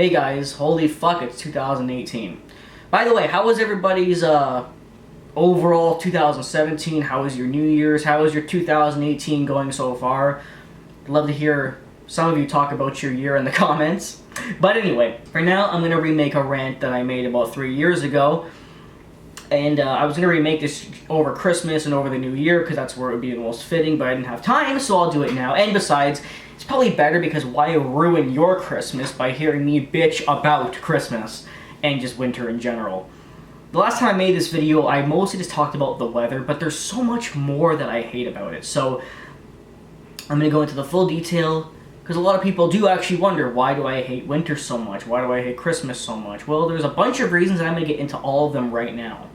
Hey guys, holy fuck, it's 2018. By the way, how was everybody's overall 2017? How was your New Year's? How was your 2018 going so far? I'd love to hear some of you talk about your year in the comments. But anyway, for now, I'm going to remake a rant that I made about 3 years ago. And I was going to remake this over Christmas and over the New Year because that's where it would be the most fitting, but I didn't have time, so I'll do it now. And besides, it's probably better because why ruin your Christmas by hearing me bitch about Christmas and just winter in general. The last time I made this video, I mostly just talked about the weather, but there's so much more that I hate about it. So I'm going to go into the full detail because a lot of people do actually wonder, why do I hate winter so much? Why do I hate Christmas so much? Well, there's a bunch of reasons and I'm going to get into all of them right now.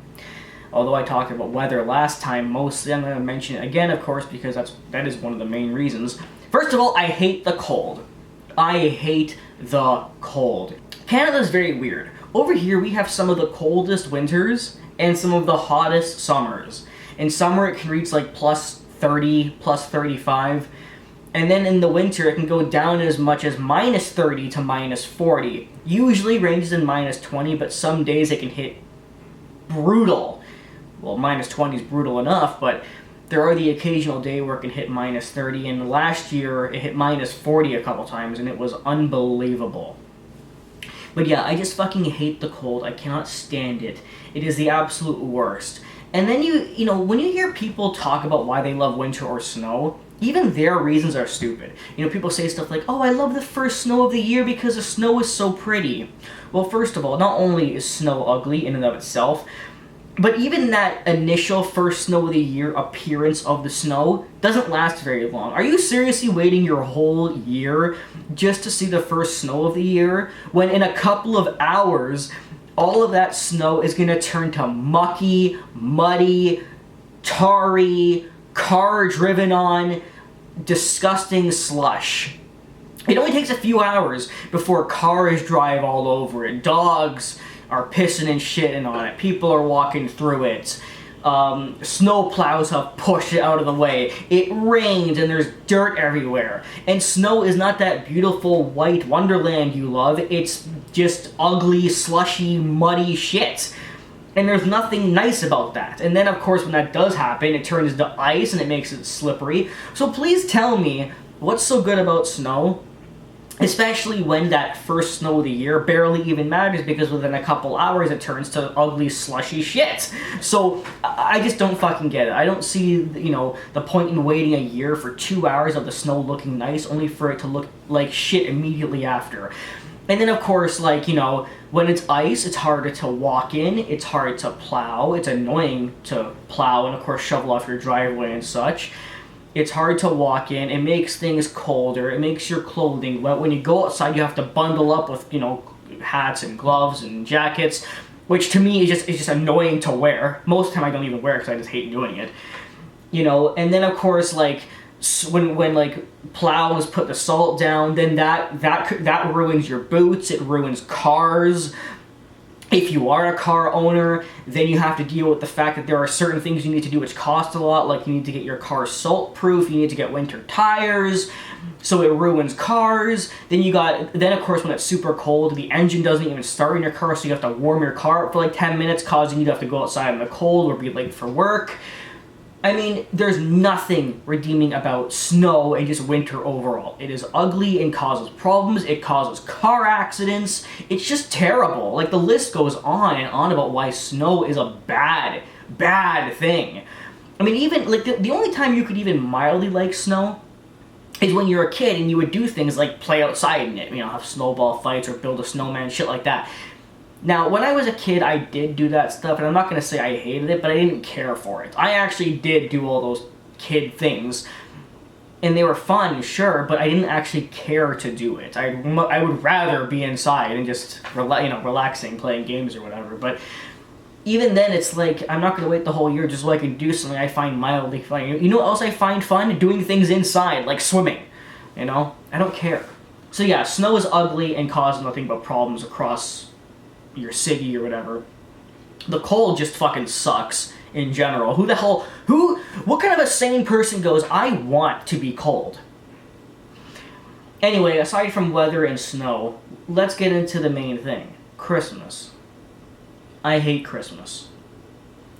Although I talked about weather last time, mostly I'm going to mention it again, of course, because that is one of the main reasons. First of all, I hate the cold. I hate the cold. Canada's very weird. Over here, we have some of the coldest winters and some of the hottest summers. In summer, it can reach like plus 30, plus 35. And then in the winter, it can go down as much as minus 30 to minus 40. Usually ranges in minus 20, but some days it can hit brutal. Well, minus 20 is brutal enough, but there are the occasional day where it can hit minus 30, and last year it hit minus 40 a couple times, and it was unbelievable. But yeah, I just fucking hate the cold. I cannot stand it. It is the absolute worst. And then you know, when you hear people talk about why they love winter or snow, even their reasons are stupid. You know, people say stuff like, oh, I love the first snow of the year because the snow is so pretty. Well, first of all, not only is snow ugly in and of itself, but even that initial first snow of the year appearance of the snow doesn't last very long. Are you seriously waiting your whole year just to see the first snow of the year, when in a couple of hours, all of that snow is going to turn to mucky, muddy, tarry, car-driven on, disgusting slush? It only takes a few hours before cars drive all over it. Dogs are pissing and shitting on it. People are walking through it. Snow plows have pushed it out of the way. It rains and there's dirt everywhere. And snow is not that beautiful white wonderland you love. It's just ugly, slushy, muddy shit. And there's nothing nice about that. And then, of course, when that does happen, it turns into ice and it makes it slippery. So please tell me what's so good about snow, especially when that first snow of the year barely even matters because within a couple hours it turns to ugly, slushy shit. So I just don't fucking get it. I don't see, you know, the point in waiting a year for 2 hours of the snow looking nice only for it to look like shit immediately after. And then, of course, like, you know, when it's ice, it's harder to walk in, it's hard to plow, it's annoying to plow and, of course, shovel off your driveway and such. It's hard to walk in, it makes things colder, it makes your clothing wet. When you go outside, you have to bundle up with, you know, hats and gloves and jackets, which to me is just annoying to wear. Most of the time I don't even wear it because I just hate doing it. You know, and then, of course, like, when like plows put the salt down, then that ruins your boots, it ruins cars. If you are a car owner, then you have to deal with the fact that there are certain things you need to do which cost a lot, like you need to get your car salt proof, you need to get winter tires, so it ruins cars. Then of course when it's super cold, the engine doesn't even start in your car, so you have to warm your car up for like 10 minutes, causing you to have to go outside in the cold or be late for work. I mean, there's nothing redeeming about snow and just winter overall. It is ugly and causes problems, it causes car accidents, it's just terrible. Like, the list goes on and on about why snow is a bad, bad thing. I mean, even, like, the only time you could even mildly like snow is when you're a kid and you would do things like play outside in it, you know, have snowball fights or build a snowman, shit like that. Now, when I was a kid, I did do that stuff, and I'm not going to say I hated it, but I didn't care for it. I actually did do all those kid things, and they were fun, sure, but I didn't actually care to do it. I would rather be inside and just, relaxing, playing games or whatever, but even then, it's like, I'm not going to wait the whole year just so I can do something I find mildly fun. You know what else I find fun? Doing things inside, like swimming, you know? I don't care. So yeah, snow is ugly and causes nothing but problems across your city or whatever. The cold just fucking sucks in general. What kind of a sane person goes, I want to be cold? Anyway, aside from weather and snow, let's get into the main thing. Christmas. I hate Christmas.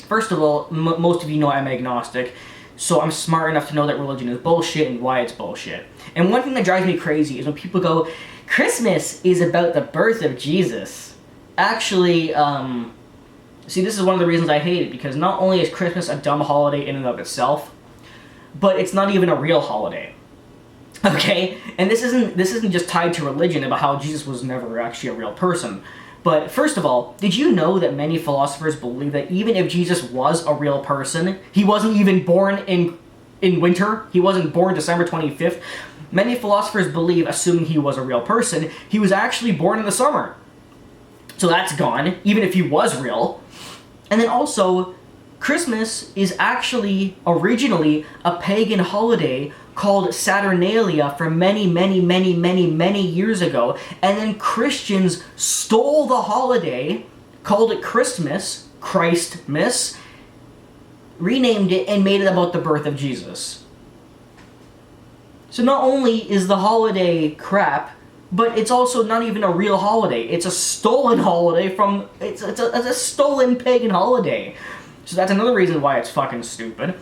First of all, most of you know I'm agnostic, so I'm smart enough to know that religion is bullshit and why it's bullshit. And one thing that drives me crazy is when people go, Christmas is about the birth of Jesus. Actually, see, this is one of the reasons I hate it, because not only is Christmas a dumb holiday in and of itself, but it's not even a real holiday. Okay? And this isn't just tied to religion about how Jesus was never actually a real person. But first of all, did you know that many philosophers believe that even if Jesus was a real person, he wasn't even born in winter, he wasn't born December 25th. Many philosophers believe, assuming he was a real person, he was actually born in the summer. So that's gone, even if he was real. And then also, Christmas is actually originally a pagan holiday called Saturnalia for many, many, many, many, many years ago. And then Christians stole the holiday, called it Christmas, Christmas, renamed it, and made it about the birth of Jesus. So not only is the holiday crap, but it's also not even a real holiday. It's a stolen holiday from... It's a stolen pagan holiday. So that's another reason why it's fucking stupid.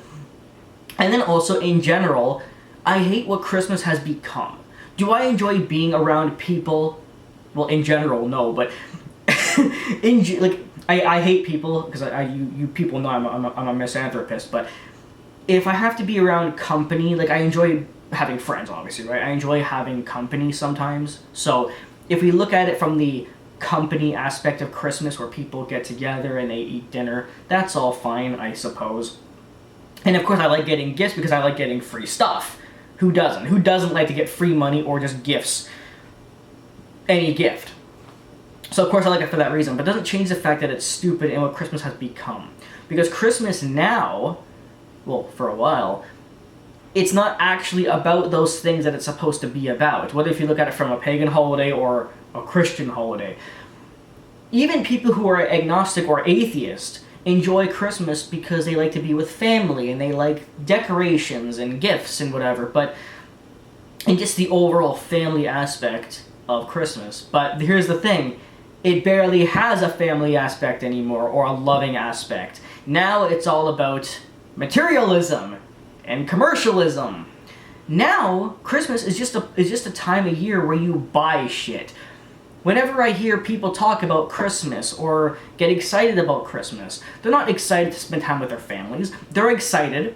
And then also, in general, I hate what Christmas has become. Do I enjoy being around people? Well, in general, no, but... I hate people, because you people know I'm a misanthropist, but if I have to be around company, like, I enjoy having friends, obviously, right? I enjoy having company sometimes. So if we look at it from the company aspect of Christmas, where people get together and they eat dinner, that's all fine, I suppose. And of course I like getting gifts because I like getting free stuff. Who doesn't? Who doesn't like to get free money or just gifts? Any gift. So of course I like it for that reason, but it doesn't change the fact that it's stupid and what Christmas has become. Because Christmas now, well, for a while, it's not actually about those things that it's supposed to be about, whether if you look at it from a pagan holiday or a Christian holiday. Even people who are agnostic or atheist enjoy Christmas because they like to be with family and they like decorations and gifts and whatever, but and just the overall family aspect of Christmas. But here's the thing, it barely has a family aspect anymore or a loving aspect. Now it's all about materialism and commercialism. Now, Christmas is just a time of year where you buy shit. Whenever I hear people talk about Christmas or get excited about Christmas, they're not excited to spend time with their families. They're excited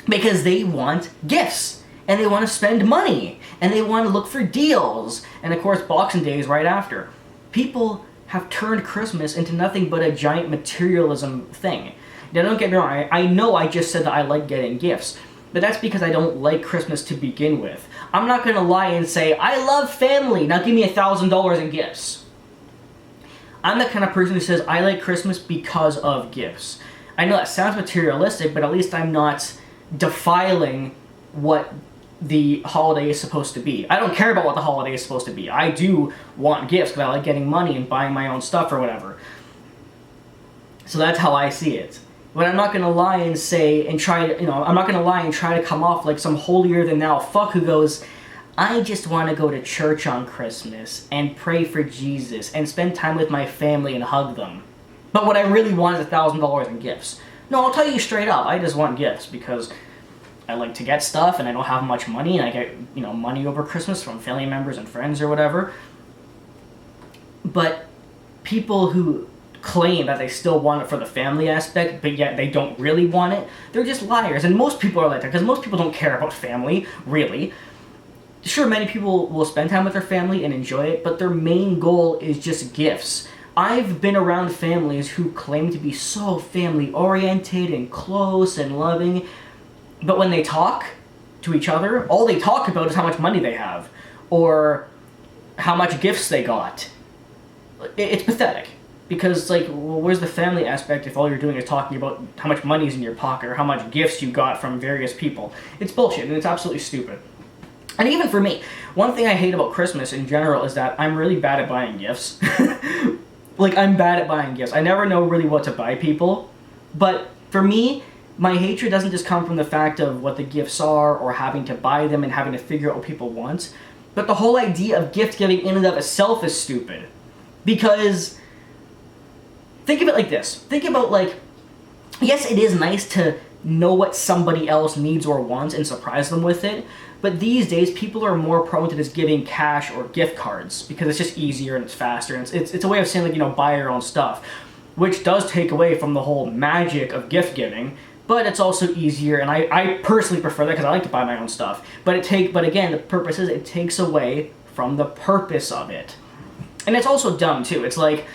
because they want gifts, and they want to spend money, and they want to look for deals, and of course Boxing Day is right after. People have turned Christmas into nothing but a giant materialism thing. Now, don't get me wrong, I know I just said that I like getting gifts, but that's because I don't like Christmas to begin with. I'm not going to lie and say, I love family, now give me $1,000 in gifts. I'm the kind of person who says, I like Christmas because of gifts. I know that sounds materialistic, but at least I'm not defiling what the holiday is supposed to be. I don't care about what the holiday is supposed to be. I do want gifts because I like getting money and buying my own stuff or whatever. So that's how I see it. But I'm not gonna lie and say, and try to, I'm not gonna lie and try to come off like some holier-than-thou fuck who goes, I just want to go to church on Christmas and pray for Jesus and spend time with my family and hug them. But what I really want is $1,000 in gifts. No, I'll tell you straight up, I just want gifts because I like to get stuff and I don't have much money and I get, money over Christmas from family members and friends or whatever. But people who claim that they still want it for the family aspect, but yet they don't really want it, they're just liars. And most people are like that, because most people don't care about family, really. Sure, many people will spend time with their family and enjoy it, but their main goal is just gifts. I've been around families who claim to be so family-oriented and close and loving, but when they talk to each other, all they talk about is how much money they have, or how much gifts they got. It's pathetic. Because, well, where's the family aspect if all you're doing is talking about how much money's in your pocket or how much gifts you got from various people? It's bullshit, and it's absolutely stupid. And even for me, one thing I hate about Christmas in general is that I'm really bad at buying gifts. I'm bad at buying gifts. I never know really what to buy people. But for me, my hatred doesn't just come from the fact of what the gifts are or having to buy them and having to figure out what people want. But the whole idea of gift giving in and of itself is stupid. Because, think of it like this. Think about, like, yes, it is nice to know what somebody else needs or wants and surprise them with it, but these days people are more prone to just giving cash or gift cards because it's just easier and it's faster, and it's a way of saying, like, you know, buy your own stuff, which does take away from the whole magic of gift giving, but it's also easier, and I personally prefer that because I like to buy my own stuff, but again, the purpose is it takes away from the purpose of it. And it's also dumb too. It's like,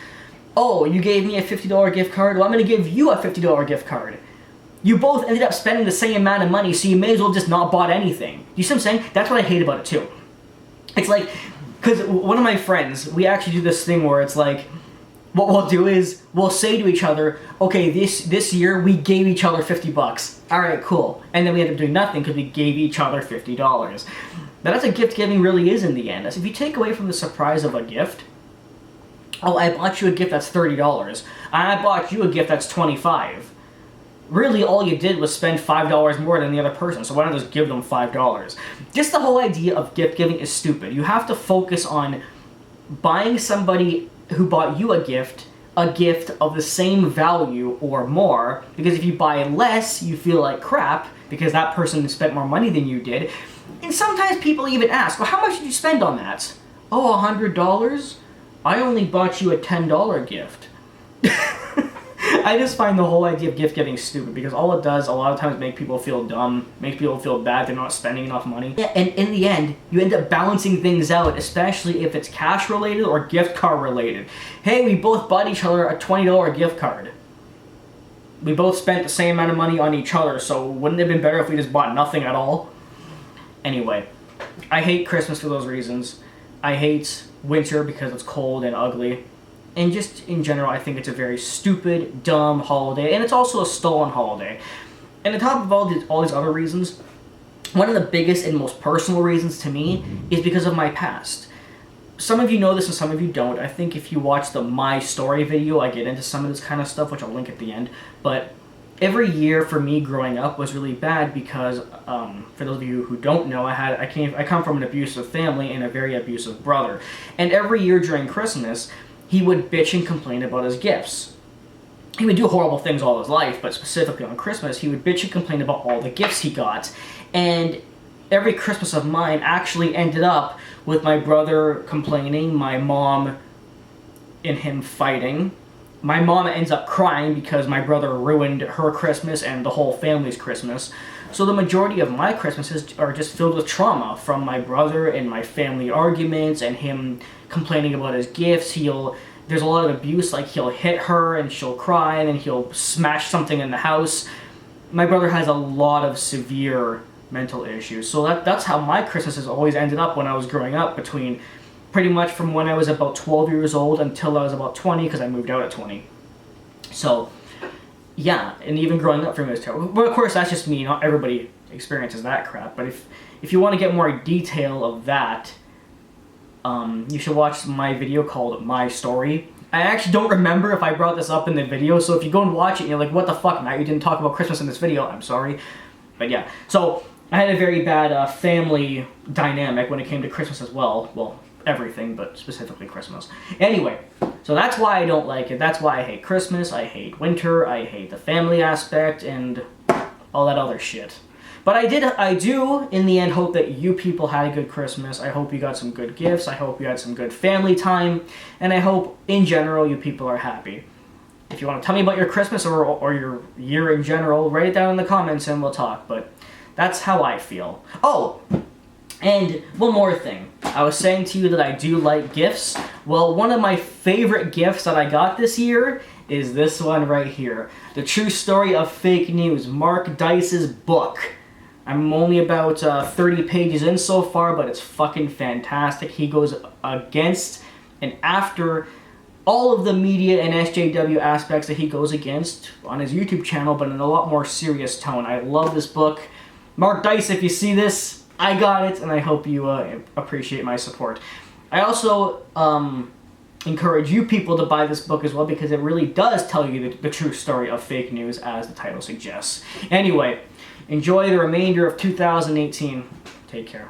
oh, you gave me a $50 gift card, well, I'm going to give you a $50 gift card. You both ended up spending the same amount of money, so you may as well just not bought anything. You see what I'm saying? That's what I hate about it too. It's like, because one of my friends, we actually do this thing where it's like, what we'll do is, we'll say to each other, okay, this year we gave each other $50. Alright, cool. And then we end up doing nothing because we gave each other $50. But that's what gift giving really is in the end. If you take away from the surprise of a gift, oh, I bought you a gift that's $30, and I bought you a gift that's $25. Really, all you did was spend $5 more than the other person, so why not just give them $5? Just the whole idea of gift giving is stupid. You have to focus on buying somebody who bought you a gift of the same value or more, because if you buy less, you feel like crap, because that person spent more money than you did. And sometimes people even ask, well, how much did you spend on that? Oh, $100? I only bought you a $10 gift. I just find the whole idea of gift giving stupid, because all it does a lot of times make people feel dumb, makes people feel bad they're not spending enough money. Yeah, and in the end, you end up balancing things out, especially if it's cash related or gift card related. Hey, we both bought each other a $20 gift card. We both spent the same amount of money on each other, so wouldn't it have been better if we just bought nothing at all? Anyway, I hate Christmas for those reasons. I hate winter because it's cold and ugly. And just in general, I think it's a very stupid, dumb holiday, and it's also a stolen holiday. And on top of all these other reasons, one of the biggest and most personal reasons to me is because of my past. Some of you know this and some of you don't. I think if you watch the My Story video, I get into some of this kind of stuff, which I'll link at the end. But every year for me growing up was really bad because, for those of you who don't know, I come from an abusive family and a very abusive brother. And every year during Christmas, he would bitch and complain about his gifts. He would do horrible things all his life, but specifically on Christmas, he would bitch and complain about all the gifts he got. And every Christmas of mine actually ended up with my brother complaining, my mom and him fighting. My mom ends up crying because my brother ruined her Christmas and the whole family's Christmas. So the majority of my Christmases are just filled with trauma from my brother and my family arguments and him complaining about his gifts. There's a lot of abuse, like he'll hit her and she'll cry and then he'll smash something in the house. My brother has a lot of severe mental issues. So that's how my Christmases always ended up when I was growing up, between pretty much from when I was about 12 years old until I was about 20, because I moved out at 20. So yeah, and even growing up for me was terrible. But of course, that's just me. Not everybody experiences that crap. But if you want to get more detail of that, you should watch my video called My Story. I actually don't remember if I brought this up in the video, so if you go and watch it and you're like, what the fuck, Matt, you didn't talk about Christmas in this video, I'm sorry. But yeah, so I had a very bad family dynamic when it came to Christmas as well. Well, everything, but specifically Christmas. Anyway, so that's why I don't like it. That's why I hate Christmas, I hate winter, I hate the family aspect, and all that other shit. But I do, in the end, hope that you people had a good Christmas. I hope you got some good gifts. I hope you had some good family time. And I hope, in general, you people are happy. If you want to tell me about your Christmas or your year in general, write it down in the comments and we'll talk. But that's how I feel. Oh, and one more thing. I was saying to you that I do like gifts. Well, one of my favorite gifts that I got this year is this one right here. The True Story of Fake News, Mark Dice's book. I'm only about 30 pages in so far, but it's fucking fantastic. He goes against and after all of the media and SJW aspects that he goes against on his YouTube channel, but in a lot more serious tone. I love this book. Mark Dice, if you see this, I got it, and I hope you appreciate my support. I also encourage you people to buy this book as well, because it really does tell you the true story of fake news, as the title suggests. Anyway, enjoy the remainder of 2018. Take care.